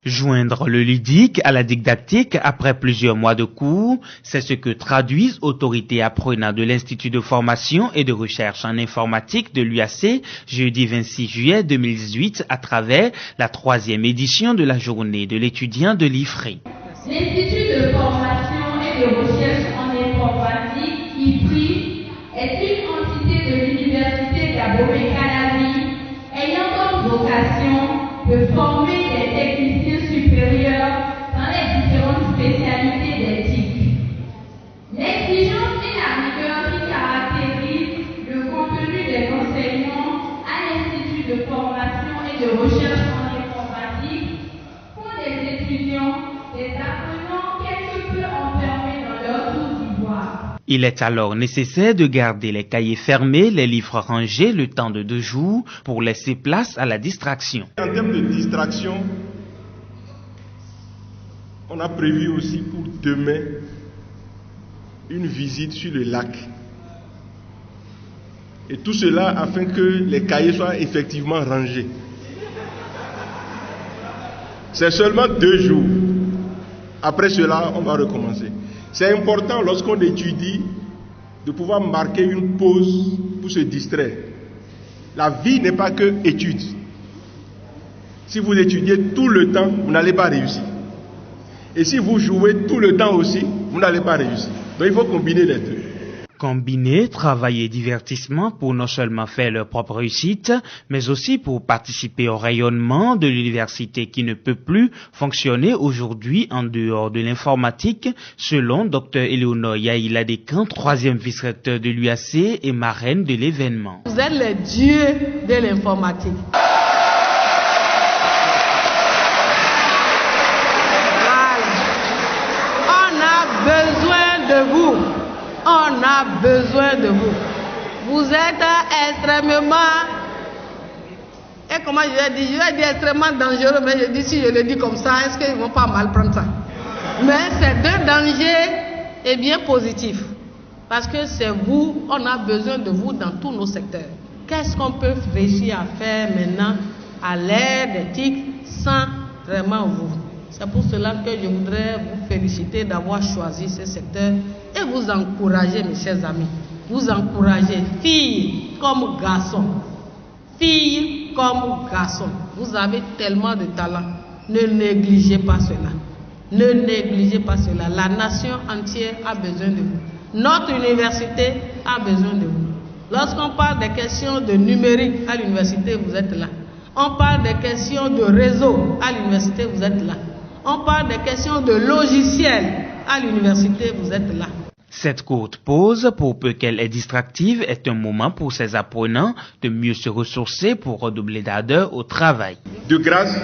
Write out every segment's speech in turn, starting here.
Joindre le ludique à la didactique après plusieurs mois de cours, c'est ce que traduisent autorités apprenantes de l'Institut de formation et de recherche en informatique de l'UAC jeudi 26 juillet 2018 à travers la 3e édition de la journée de l'étudiant de l'IFRI. L'Institut de formation et de recherche en informatique, IFRI, est une entité de l'Université d'Abomey-Calavi ayant comme vocation de former des techniciens supérieurs dans les différentes spécialités des TIC. L'exigence et la rigueur qui caractérisent le contenu des enseignements à l'Institut de formation et de recherche en informatique font des étudiants, des apprenants quelque peu enfermés dans leur tour d'ivoire. Il est alors nécessaire de garder les cahiers fermés, les livres rangés le temps de 2 jours pour laisser place à la distraction. En termes de distraction, on a prévu aussi pour demain une visite sur le lac. Et tout cela afin que les cahiers soient effectivement rangés. C'est seulement 2 jours. Après cela, on va recommencer. C'est important lorsqu'on étudie de pouvoir marquer une pause pour se distraire. La vie n'est pas que étude. Si vous étudiez tout le temps, vous n'allez pas réussir. Et si vous jouez tout le temps aussi, vous n'allez pas réussir. Donc il faut combiner les deux. Combiner travail et divertissement pour non seulement faire leur propre réussite, mais aussi pour participer au rayonnement de l'université qui ne peut plus fonctionner aujourd'hui en dehors de l'informatique, selon Dr Éléonore Yaïla Descamps, 3e vice-recteur de l'UAC et marraine de l'événement. Vous êtes les dieux de l'informatique. On a besoin de vous. On a besoin de vous. Vous êtes extrêmement, et comment je vais dire extrêmement dangereux, mais je dis si je le dis comme ça, est-ce qu'ils ne vont pas mal prendre ça? Mais c'est d'un danger bien positif. Parce que c'est vous, on a besoin de vous dans tous nos secteurs. Qu'est-ce qu'on peut réussir à faire maintenant à l'ère des TIC sans vraiment vous? C'est pour cela que je voudrais vous féliciter d'avoir choisi ce secteur et vous encourager, mes chers amis. Vous encourager, filles comme garçons. Filles comme garçons. Vous avez tellement de talent. Ne négligez pas cela. Ne négligez pas cela. La nation entière a besoin de vous. Notre université a besoin de vous. Lorsqu'on parle des questions de numérique à l'université, vous êtes là. On parle des questions de réseau à l'université, vous êtes là. On parle des questions de logiciels à l'université, vous êtes là. Cette courte pause, pour peu qu'elle est distractive, est un moment pour ces apprenants de mieux se ressourcer pour redoubler d'ardeur au travail. De grâce,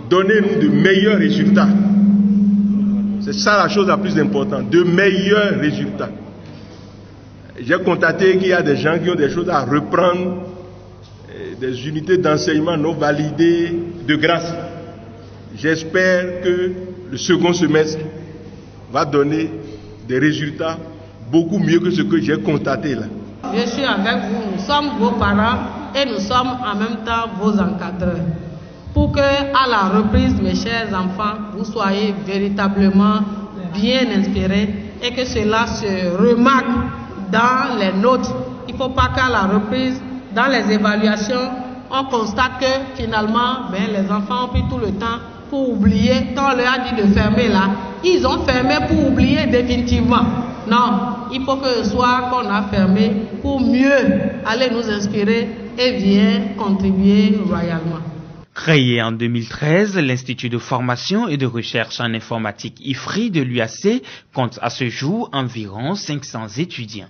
donnez-nous de meilleurs résultats. C'est ça la chose la plus importante, de meilleurs résultats. J'ai constaté qu'il y a des gens qui ont des choses à reprendre, des unités d'enseignement non validées, de grâce. J'espère que le second semestre va donner des résultats beaucoup mieux que ce que j'ai constaté là. Je suis avec vous, nous sommes vos parents et nous sommes en même temps vos encadreurs. Pour que, à la reprise, mes chers enfants, vous soyez véritablement bien inspirés et que cela se remarque dans les notes. Il ne faut pas qu'à la reprise, dans les évaluations, on constate que finalement, les enfants ont pris tout le temps pour oublier. Quand on leur a dit de fermer là, ils ont fermé pour oublier définitivement. Non, il faut que ce soit qu'on a fermé pour mieux aller nous inspirer et bien contribuer royalement. Créé en 2013, l'Institut de formation et de recherche en informatique IFRI de l'UAC compte à ce jour environ 500 étudiants.